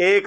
1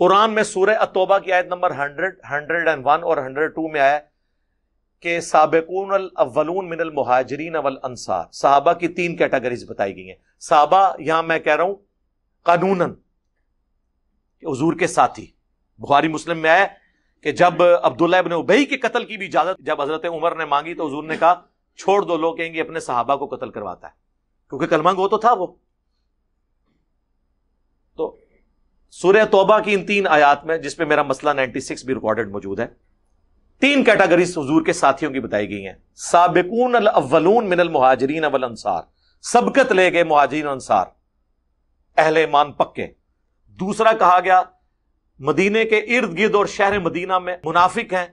قرآن میں سورہ التوبہ کی آیت نمبر 100، 101 اور 102 میں آیا کہ سابقون الاولون من المہاجرین والانصار، صحابہ کی 3 کیٹیگریز بتائی گئی ہیں. صحابہ یہاں میں کہہ رہا ہوں قانوناً کہ حضور کے ساتھی. بخاری مسلم میں آیا کہ جب عبداللہ ابن ابی کے قتل کی بھی اجازت جب حضرت عمر نے مانگی تو حضور نے کہا چھوڑ دو، لوگ کہیں گے اپنے صحابہ کو قتل کرواتا ہے، کیونکہ کلمہ گو تو تھا وہ. تو سورہ توبہ کی ان 3 آیات میں، جس پہ میرا مسئلہ 96 بھی ریکارڈڈ موجود ہے، 3 کیٹیگریز حضور کے ساتھیوں کی بتائی گئی ہیں. سابقون الاولون من المہاجرین والانصار، سبقت لے گئے مہاجرین و انصار، اہل ایمان پکے. دوسرا کہا گیا مدینے کے ارد گرد اور شہر مدینہ میں منافق ہیں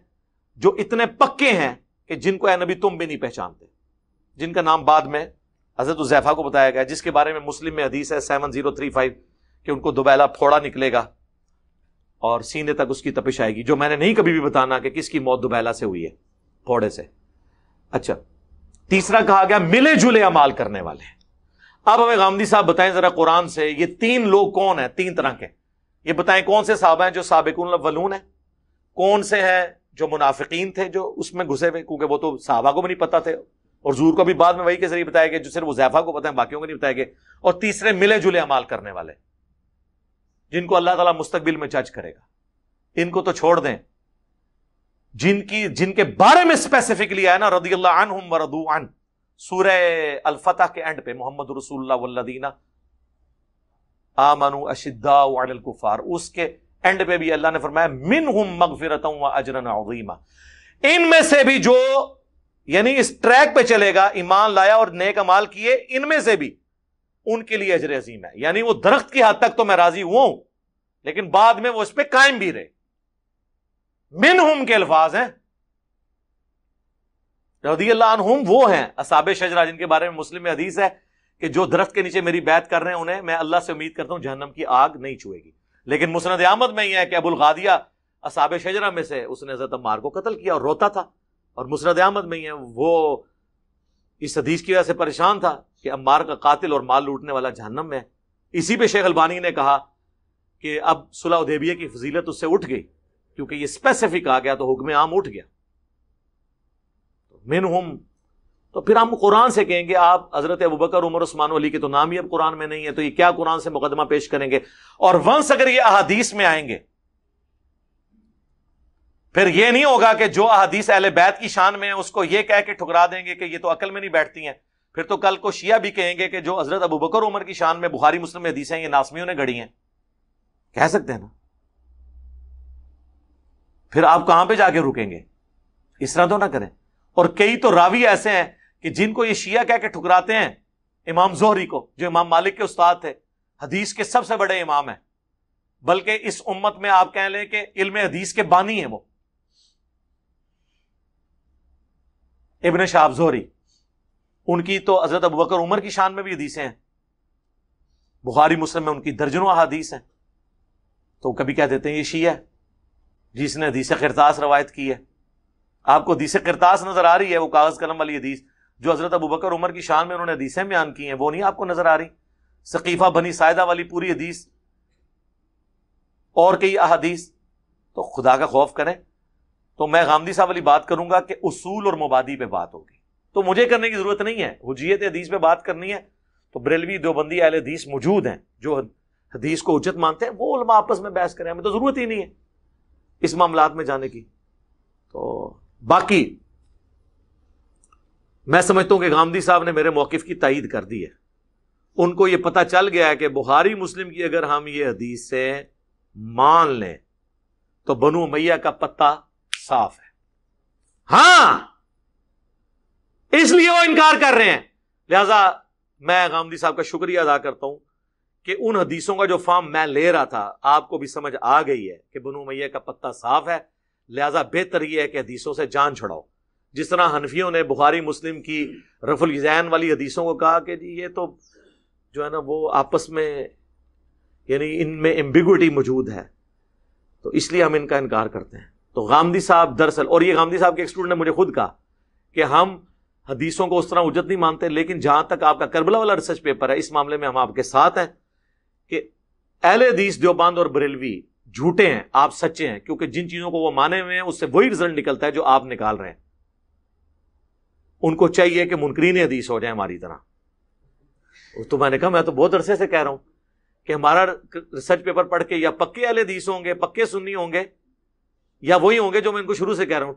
جو اتنے پکے ہیں کہ جن کو اے نبی تم بھی نہیں پہچانتے، جن کا نام بعد میں حضرت حذیفہ کو بتایا گیا، جس کے بارے میں مسلم میں حدیث ہے 7035 کہ ان کو دوبیلا پھوڑا نکلے گا اور سینے تک اس کی تپش آئے گی، جو میں نے نہیں کبھی بھی بتانا کہ کس کی موت دوبیلا سے ہوئی ہے، پھوڑے سے. اچھا، تیسرا کہا گیا ملے جلے اعمال کرنے والے. اب ہمیں غامدی صاحب بتائیں ذرا قرآن سے یہ 3 لوگ کون ہیں، 3 طرح کے، یہ بتائیں کون سے صحابہ ہیں جو سابقون الاولون ہیں، کون سے ہیں جو منافقین تھے جو اس میں گھسے ہوئے، کیونکہ وہ تو صحابہ کو بھی نہیں پتا تھے اور حضور کو بھی بعد میں وحی کے ذریعے بتایا گیا جو صرف حذیفہ کو پتہ ہے، باقیوں کو نہیں بتایا گیا. اور تیسرے ملے جلے اعمال کرنے والے جن کو اللہ تعالیٰ مستقبل میں جج کرے گا. ان کو تو چھوڑ دیں، جن کے بارے میں اسپیسیفکلی آیا نا رضی اللہ عنہم ورضوا عنہ، سورہ الفتح کے اینڈ پہ محمد رسول اللہ والذین آمنوا اشداء علی الکفار، اس کے اینڈ پہ بھی اللہ نے فرمایا منہم مغفرۃ واجرا عظیما. ان میں سے بھی جو یعنی اس ٹریک پہ چلے گا، ایمان لایا اور نیک اعمال کیے، ان میں سے بھی ان کے لیے اجر عظیم ہے. یعنی وہ درخت کی حد تک تو میں راضی ہوں لیکن بعد میں وہ اس پہ قائم بھی رہے. منہم کے الفاظ ہیں، رضی اللہ عنہم وہ ہیں اصحاب شجرہ جن کے بارے میں مسلم میں حدیث ہے کہ جو درخت کے نیچے میری بیعت کر رہے ہیں انہیں میں اللہ سے امید کرتا ہوں جہنم کی آگ نہیں چھوئے گی. لیکن مسند احمد میں یہ ہے کہ ابو الغادیہ اصحاب شجرہ میں سے اس نے حضرت عمار کو قتل کیا اور روتا تھا، اور مسند احمد میں یہ وہ اس حدیث کی وجہ سے پریشان تھا کہ عمار کا قاتل اور مال لوٹنے والا جہنم میں. اسی پہ شیخ البانی نے کہا کہ اب صلح حدیبیہ کی فضیلت اس سے اٹھ گئی کیونکہ یہ اسپیسیفک آ گیا تو حکم عام اٹھ گیا. منہم تو پھر ہم قرآن سے کہیں گے آپ حضرت ابوبکر عمر عثمان علی کے تو نام ہی اب قرآن میں نہیں ہے، تو یہ کیا قرآن سے مقدمہ پیش کریں گے؟ اور ونس اگر یہ احادیث میں آئیں گے پھر یہ نہیں ہوگا کہ جو احادیث اہل بیت کی شان میں ہے اس کو یہ کہہ کے ٹھکرا دیں گے کہ یہ تو عقل میں نہیں بیٹھتی ہیں. پھر تو کل کو شیعہ بھی کہیں گے کہ جو حضرت ابوبکر عمر کی شان میں بخاری مسلم میں حدیثیں یہ ناسمیوں نے گھڑی ہیں. کہہ سکتے ہیں نا؟ پھر آپ کہاں پہ جا کے رکیں گے؟ اس طرح تو نہ کریں. اور کئی تو راوی ایسے ہیں کہ جن کو یہ شیعہ کہہ کے ٹھکراتے ہیں، امام زہری کو جو امام مالک کے استاد تھے، حدیث کے سب سے بڑے امام ہیں، بلکہ اس امت میں آپ کہہ لیں کہ علم حدیث کے بانی ہیں وہ ابن شہاب زہری. ان کی تو حضرت ابوبکر عمر کی شان میں بھی حدیثیں ہیں، بخاری مسلم میں ان کی درجنوں احادیث ہیں. تو کبھی کہہ دیتے ہیں یہ شیعہ ہے جس نے حدیث قرطاس روایت کی ہے. آپ کو حدیث قرطاس نظر آ رہی ہے، وہ کاغذ قلم والی حدیث جو حضرت ابوبکر عمر کی شان میں انہوں نے حدیثیں بیان کی ہیں، وہ نہیں آپ کو نظر آ رہی؟ ثقیفہ بنی ساعدہ والی پوری حدیث اور کئی احادیث. تو خدا کا خوف کریں. تو میں غامدی صاحب والی بات کروں گا کہ اصول اور مبادی پہ بات ہوگی، تو مجھے کرنے کی ضرورت نہیں ہے. حجیت حدیث پہ بات کرنی ہے تو بریلوی دیوبندی اہل حدیث موجود ہیں جو حدیث کو حجت مانتے ہیں، وہ علماء آپس میں بحث کریں، ہمیں تو ضرورت ہی نہیں ہے اس معاملات میں جانے کی. تو باقی میں سمجھتا ہوں کہ غامدی صاحب نے میرے موقف کی تائید کر دی ہے. ان کو یہ پتہ چل گیا ہے کہ بخاری مسلم کی اگر ہم یہ حدیث سے مان لیں تو بنو امیہ کا پتہ صاف ہے. ہاں اس لیے وہ انکار کر رہے ہیں. لہذا میں غامدی صاحب کا شکریہ ادا کرتا ہوں کہ ان حدیثوں کا جو فارم میں لے رہا تھا آپ کو بھی سمجھ آ گئی ہے کہ بنو امیہ کا پتہ صاف ہے. لہذا بہتر یہ ہے کہ حدیثوں سے جان چھڑاؤ. جس طرح حنفیوں نے بخاری مسلم کی رفع الیدین والی حدیثوں کو کہا کہ جی یہ تو جو ہے نا وہ آپس میں یعنی ان میں ایمبیگوٹی موجود ہے، تو اس لیے ہم ان کا انکار کرتے ہیں. تو غامدی صاحب دراصل، اور یہ غامدی صاحب کے ایک اسٹوڈنٹ نے مجھے خود کہا کہ ہم حدیثوں کو اس طرح حجت نہیں مانتے، لیکن جہاں تک آپ کا کربلا والا ریسرچ پیپر ہے اس معاملے میں ہم آپ کے ساتھ ہیں کہ اہل حدیث دیوبند اور بریلوی جھوٹے ہیں، آپ سچے ہیں، کیونکہ جن چیزوں کو وہ مانے ہوئے ہیں اس سے وہی رزلٹ نکلتا ہے جو آپ نکال رہے ہیں۔ ان کو چاہیے کہ منکرین حدیث ہو جائیں ہماری طرح۔ تو میں نے کہا میں تو بہت عرصے سے کہہ رہا ہوں کہ ہمارا ریسرچ پیپر پڑھ کے یا پکے اہل حدیث ہوں گے، پکے سنی ہوں گے، یا وہی ہوں گے جو میں ان کو شروع سے کہہ رہا ہوں،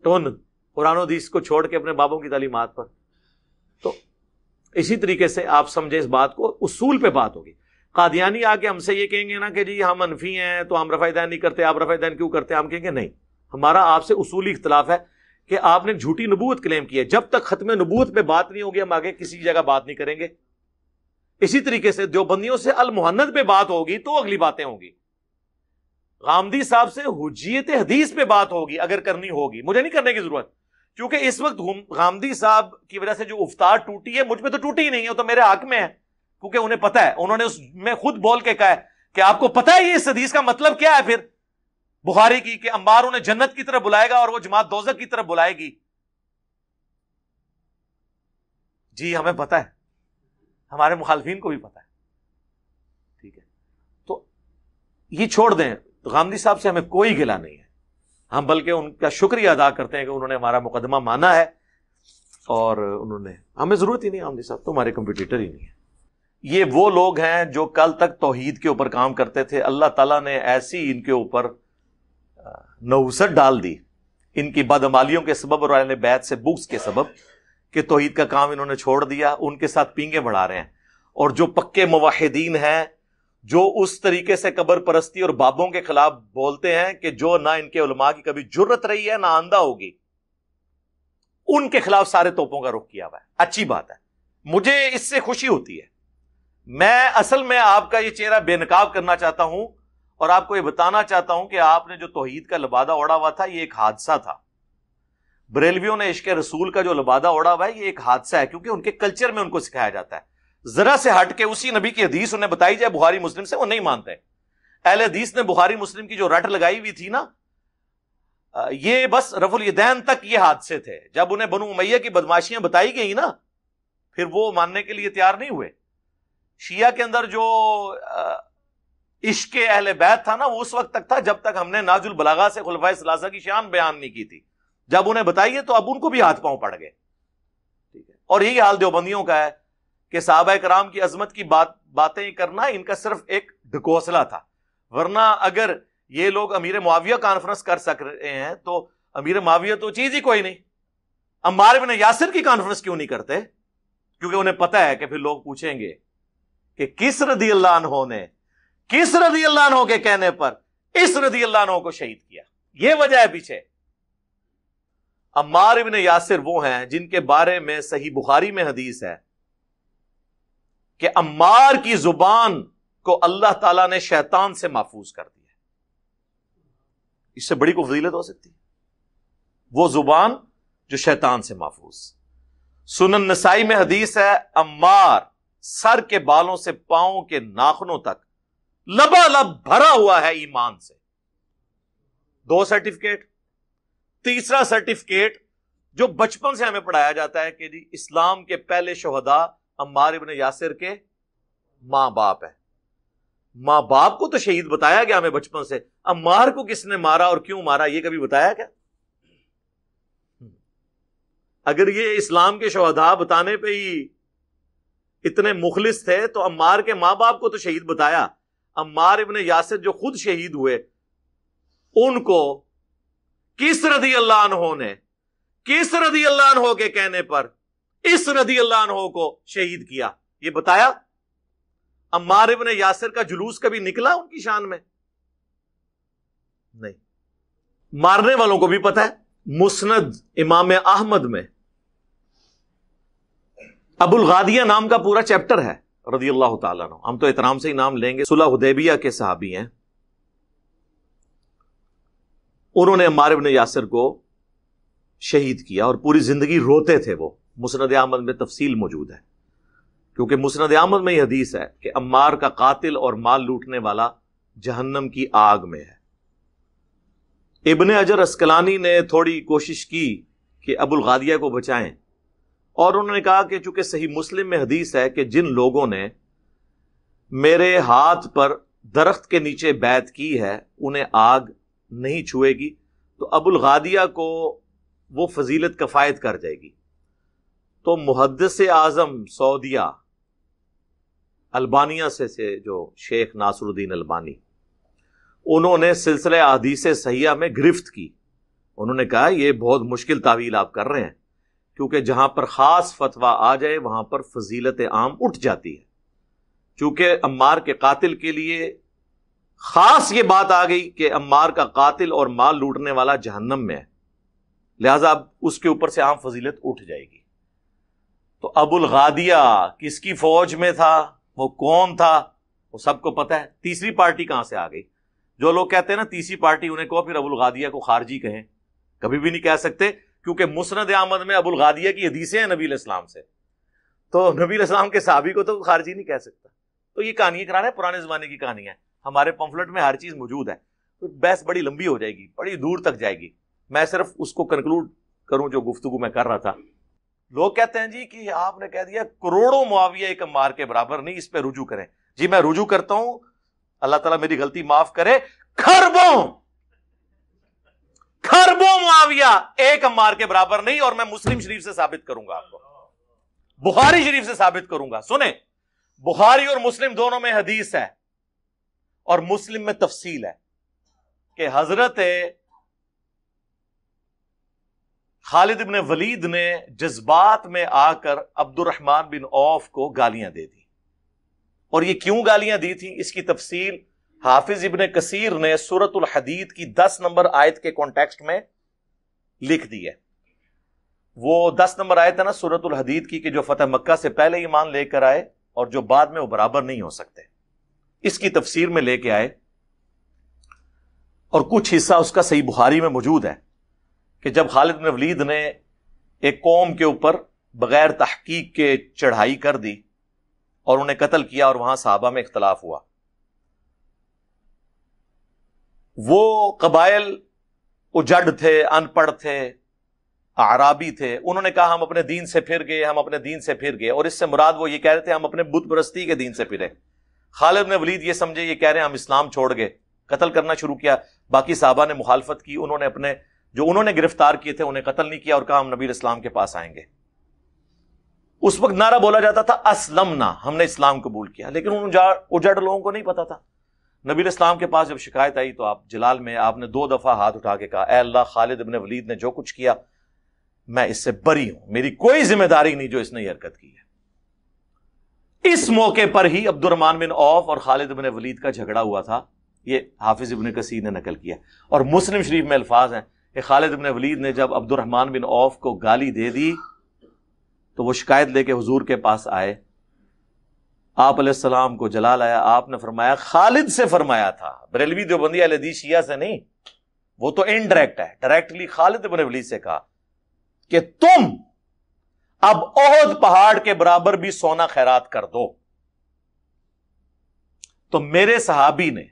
ٹون قرآن و حدیث کو چھوڑ کے اپنے بابوں کی تعلیمات پر۔ تو اسی طریقے سے آپ سمجھیں اس بات کو، اصول پہ بات ہوگی۔ قادیانی آ کے ہم سے یہ کہیں گے نا کہ جی ہم انفی ہیں تو ہم رفع دین نہیں کرتے، آپ رفع دین کیوں کرتے ہیں؟ ہم کہیں گے نہیں، ہمارا آپ سے اصولی اختلاف ہے کہ آپ نے جھوٹی نبوت کلیم کی ہے۔ جب تک ختم نبوت پہ بات نہیں ہوگی ہم آگے کسی جگہ بات نہیں کریں گے۔ اسی طریقے سے دیوبندیوں سے المحند پہ بات ہوگی تو اگلی باتیں ہوں گی۔ غامدی صاحب سے حجیت حدیث پہ بات ہوگی اگر کرنی ہوگی، مجھے نہیں کرنے کی ضرورت، کیونکہ اس وقت غامدی صاحب کی وجہ سے جو افطار ٹوٹی ہے، مجھ پہ تو ٹوٹی ہی نہیں ہے، وہ تو میرے حق میں ہے، کیونکہ انہیں پتا ہے، انہوں نے اس میں خود بول کے کہا ہے کہ آپ کو پتا ہے یہ اس حدیث کا مطلب کیا ہے پھر بخاری کی، کہ عمار انہیں جنت کی طرف بلائے گا اور وہ جماعت دوزخ کی طرف بلائے گی۔ جی ہمیں پتا ہے، ہمارے مخالفین کو بھی پتا ہے، ٹھیک ہے۔ تو یہ چھوڑ دیں، غامدی صاحب سے ہمیں کوئی گلہ نہیں ہے، ہم بلکہ ان کا شکریہ ادا کرتے ہیں کہ انہوں نے ہمارا مقدمہ مانا ہے، اور انہوں نے، ہمیں ضرورت ہی نہیں، غامدی صاحب تو ہمارے کمپیٹیٹر ہی نہیں ہے۔ یہ وہ لوگ ہیں جو کل تک توحید کے اوپر کام کرتے تھے، اللہ تعالیٰ نے ایسی ان کے اوپر نوست ڈال دی ان کی بدعمالیوں کے سبب اور اہل بیت سے بغض کے سبب، کہ توحید کا کام انہوں نے چھوڑ دیا، ان کے ساتھ پینگیں بڑھا رہے ہیں۔ اور جو پکے موحدین ہیں، جو اس طریقے سے قبر پرستی اور بابوں کے خلاف بولتے ہیں کہ جو نہ ان کے علماء کی کبھی جرت رہی ہے نہ آندہ ہوگی، ان کے خلاف سارے توپوں کا رخ کیا ہوا ہے۔ اچھی بات ہے، مجھے اس سے خوشی ہوتی ہے۔ میں اصل میں آپ کا یہ چہرہ بے نقاب کرنا چاہتا ہوں اور آپ کو یہ بتانا چاہتا ہوں کہ آپ نے جو توحید کا لبادہ اوڑا ہوا تھا یہ ایک حادثہ تھا۔ بریلویوں نے عشق رسول کا جو لبادہ اوڑا ہوا ہے یہ ایک حادثہ ہے، کیونکہ ان کے کلچر میں ان کو سکھایا جاتا ہے۔ ذرا سے ہٹ کے اسی نبی کی حدیث انہیں بتائی جائے بخاری مسلم سے، وہ نہیں مانتے۔ اہل حدیث نے بخاری مسلم کی جو رٹ لگائی ہوئی تھی نا، یہ بس رفع الیدین تک یہ حادثے تھے۔ جب انہیں بنو امیہ کی بدماشیاں بتائی گئی نا، پھر وہ ماننے کے لیے تیار نہیں ہوئے۔ شیعہ کے اندر جو عشق اہل بیت تھا نا، وہ اس وقت تک تھا جب تک ہم نے ناج البلاغہ سے خلفائے ثلاثہ کی شان بیان نہیں کی تھی۔ جب انہیں بتائیے تو اب ان کو بھی ہاتھ پاؤں پڑ گئے، ٹھیک ہے۔ اور یہی حال دیوبندیوں کا ہے کہ صحابہ کرام کی عظمت کی باتیں کرنا ان کا صرف ایک ڈھکوسلا تھا، ورنہ اگر یہ لوگ امیر معاویہ کانفرنس کر سک رہے ہیں تو امیر معاویہ تو چیز ہی کوئی نہیں۔ عمار بن یاسر کی کانفرنس کیوں نہیں کرتے؟ کیونکہ انہیں پتا ہے کہ پھر لوگ پوچھیں گے کہ کس رضی اللہ عنہ نے کس رضی اللہ عنہ کے کہنے پر اس رضی اللہ عنہ کو شہید کیا۔ یہ وجہ ہے پیچھے۔ عمار بن یاسر وہ ہیں جن کے بارے میں صحیح بخاری میں حدیث ہے کہ عمار کی زبان کو اللہ تعالیٰ نے شیطان سے محفوظ کر دیا۔ اس سے بڑی کوئی فضیلت ہو سکتی ہے؟ وہ زبان جو شیطان سے محفوظ۔ سنن نسائی میں حدیث ہے، عمار سر کے بالوں سے پاؤں کے ناخنوں تک لبالب بھرا ہوا ہے ایمان سے۔ 2 سرٹیفکیٹ۔ تیسرا سرٹیفکیٹ جو بچپن سے ہمیں پڑھایا جاتا ہے کہ جی اسلام کے پہلے شہداء عمار ابن یاسر کے ماں باپ ہے۔ ماں باپ کو تو شہید بتایا گیا ہمیں بچپن سے، عمار کو کس نے مارا اور کیوں مارا یہ کبھی بتایا کیا؟ اگر یہ اسلام کے شہداء بتانے پہ ہی اتنے مخلص تھے تو عمار کے ماں باپ کو تو شہید بتایا۔ عمار ابن یاسر جو خود شہید ہوئے، ان کو کس رضی اللہ عنہ نے کس رضی اللہ عنہ کے کہنے پر اس رضی اللہ عنہ کو شہید کیا، یہ بتایا؟ عمار ابن یاسر کا جلوس کبھی نکلا ان کی شان میں؟ نہیں۔ مارنے والوں کو بھی پتا ہے، مسند امام احمد میں ابو الغادیہ نام کا پورا چیپٹر ہے رضی اللہ تعالیٰ عنہ، ہم تو احترام سے ہی نام لیں گے، صلح حدیبیہ کے صحابی ہیں۔ انہوں نے عمار ابن یاسر کو شہید کیا اور پوری زندگی روتے تھے وہ۔ مسند احمد میں تفصیل موجود ہے، کیونکہ مسند احمد میں یہ حدیث ہے کہ عمار کا قاتل اور مال لوٹنے والا جہنم کی آگ میں ہے۔ ابن حجر عسقلانی نے تھوڑی کوشش کی کہ ابو الغادیہ کو بچائیں، اور انہوں نے کہا کہ چونکہ صحیح مسلم میں حدیث ہے کہ جن لوگوں نے میرے ہاتھ پر درخت کے نیچے بیعت کی ہے انہیں آگ نہیں چھوئے گی، تو ابو الغادیہ کو وہ فضیلت کفایت کر جائے گی۔ تو محدث اعظم سعودیہ البانیہ سے جو شیخ ناصر الدین البانی، انہوں نے سلسلہ احادیث صحیحہ میں گرفت کی۔ انہوں نے کہا یہ بہت مشکل تعویل آپ کر رہے ہیں، کیونکہ جہاں پر خاص فتویٰ آ جائے وہاں پر فضیلت عام اٹھ جاتی ہے۔ چونکہ عمار کے قاتل کے لیے خاص یہ بات آ گئی کہ عمار کا قاتل اور مال لوٹنے والا جہنم میں ہے، لہذا اب اس کے اوپر سے عام فضیلت اٹھ جائے گی۔ تو ابو الغادیہ کس کی فوج میں تھا، وہ کون تھا، وہ سب کو پتہ ہے۔ تیسری پارٹی کہاں سے آ گئی؟ جو لوگ کہتے ہیں نا تیسری پارٹی، انہیں کہو پھر ابو الغادیہ کو خارجی کہیں، کبھی بھی نہیں کہہ سکتے، کیونکہ مسند احمد میں ابو الغادیہ کی حدیثیں ہیں نبی علیہ السلام سے، تو نبی علیہ السلام کے صحابی کو تو خارجی نہیں کہہ سکتا۔ تو یہ کہانی کرا رہے ہیں، پرانے زمانے کی کہانی ہے، ہمارے پمفلٹ میں ہر چیز موجود ہے۔ تو بحث بڑی لمبی ہو جائے گی، بڑی دور تک جائے گی، میں صرف اس کو کنکلوڈ کروں جو گفتگو میں کر رہا تھا۔ لوگ کہتے ہیں جی کہ آپ نے کہہ دیا کروڑوں معاویہ ایک عمار کے برابر نہیں، اس پہ رجوع کریں۔ جی میں رجوع کرتا ہوں، اللہ تعالیٰ میری غلطی معاف کرے، خربوں معاویہ ایک عمار کے برابر نہیں، اور میں مسلم شریف سے ثابت کروں گا، آپ کو بخاری شریف سے ثابت کروں گا۔ سنیں، بخاری اور مسلم دونوں میں حدیث ہے، اور مسلم میں تفصیل ہے کہ حضرت خالد بن ولید نے جذبات میں آ کر عبد الرحمن بن عوف کو گالیاں دے دی، اور یہ کیوں گالیاں دی تھی اس کی تفصیل حافظ ابن کثیر نے سورۃ الحدید کی 10 نمبر آیت کے کانٹیکسٹ میں لکھ دی ہے۔ وہ 10 نمبر آیت ہے نا سورۃ الحدید کی، کہ جو فتح مکہ سے پہلے ایمان لے کر آئے اور جو بعد میں وہ برابر نہیں ہو سکتے، اس کی تفسیر میں لے کے آئے، اور کچھ حصہ اس کا صحیح بخاری میں موجود ہے کہ جب خالد بن ولید نے ایک قوم کے اوپر بغیر تحقیق کے چڑھائی کر دی اور انہیں قتل کیا، اور وہاں صحابہ میں اختلاف ہوا، وہ قبائل اجڑ تھے، ان پڑھ تھے، اعرابی تھے، انہوں نے کہا ہم اپنے دین سے پھر گئے، ہم اپنے دین سے پھر گئے، اور اس سے مراد وہ یہ کہہ رہے تھے ہم اپنے بت پرستی کے دین سے پھرے۔ خالد بن ولید یہ سمجھے یہ کہہ رہے ہیں ہم اسلام چھوڑ گئے، قتل کرنا شروع کیا۔ باقی صحابہ نے مخالفت کی، انہوں نے اپنے جو انہوں نے گرفتار کیے تھے انہیں قتل نہیں کیا، اور کہا ہم نبی اسلام کے پاس آئیں گے۔ اس وقت نعرہ بولا جاتا تھا اسلمنا، ہم نے اسلام قبول کیا، لیکن ان اجڑ لوگوں کو نہیں پتا تھا۔ نبی علیہ السلام کے پاس جب شکایت آئی تو آپ جلال میں آپ نے 2 دفعہ ہاتھ اٹھا کے کہا اے اللہ، خالد بن ولید نے جو کچھ کیا میں اس سے بری ہوں، میری کوئی ذمہ داری نہیں جو اس نے یہ حرکت کی ہے۔ اس موقع پر ہی عبد الرحمن بن عوف اور خالد بن ولید کا جھگڑا ہوا تھا، یہ حافظ ابن کثیر نے نقل کیا، اور مسلم شریف میں الفاظ ہیں کہ خالد بن ولید نے جب عبد الرحمن بن عوف کو گالی دے دی تو وہ شکایت لے کے حضور کے پاس آئے، آپ علیہ السلام کو جلال آیا، آپ نے فرمایا خالد سے فرمایا تھا، بریلوی دیوبندی اہل حدیث شیعہ سے نہیں، وہ تو انڈائریکٹ ہے، ڈائریکٹلی خالد بن ولید سے کہا کہ تم اب احد پہاڑ کے برابر بھی سونا خیرات کر دو۔ تو میرے صحابی نے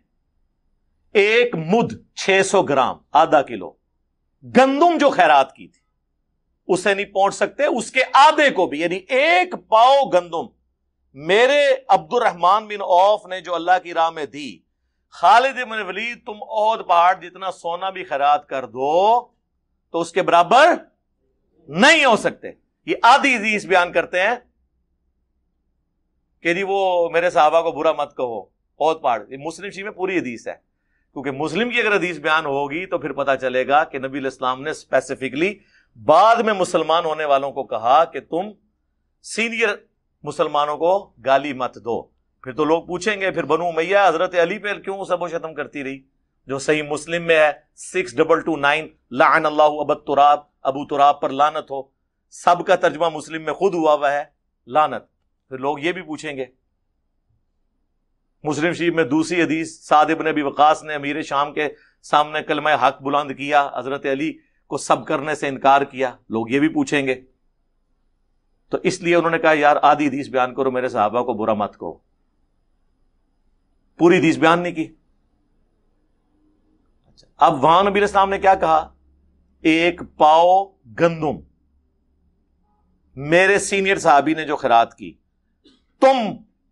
1 مد 600 گرام آدھا کلو گندم جو خیرات کی تھی اسے نہیں پہنچ سکتے، اس کے آدھے کو بھی، یعنی 1 پاؤ گندم میرے عبد الرحمن بن عوف نے جو اللہ کی راہ میں دی، خالد بن ولید تم احد پہاڑ جتنا سونا بھی خیرات کر دو تو اس کے برابر نہیں ہو سکتے۔ یہ آدھی حدیث بیان کرتے ہیں کہ جی وہ میرے صحابہ کو برا مت کہو، احد پہاڑ، یہ مسلم شریف میں پوری حدیث ہے، کیونکہ مسلم کی اگر حدیث بیان ہوگی تو پھر پتا چلے گا کہ نبی علیہ السلام نے اسپیسیفکلی بعد میں مسلمان ہونے والوں کو کہا کہ تم سینئر مسلمانوں کو گالی مت دو۔ پھر تو لوگ پوچھیں گے پھر بنو امیہ حضرت علی پہ کیوں سب و شتم کرتی رہی، جو صحیح مسلم میں ہے 6229 لعن اللہ ابو تراب، ابو تراب پر لعنت ہو، سب کا ترجمہ مسلم میں خود ہوا ہے لعنت۔ پھر لوگ یہ بھی پوچھیں گے، مسلم شریف میں دوسری حدیث سعد بن ابی وقاص نے امیر شام کے سامنے کلمہ حق بلند کیا، حضرت علی کو سب کرنے سے انکار کیا، لوگ یہ بھی پوچھیں گے۔ تو اس لیے انہوں نے کہا یار آدھی حدیث بیان کرو، میرے صحابہ کو برا مت کہو، پوری حدیث بیان نہیں کی۔ اب وہاں نبی علیہ السلام نے کیا کہا، 1 پاؤ گندم میرے سینئر صحابی نے جو خیرات کی، تم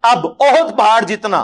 اب احد پہاڑ جتنا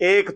1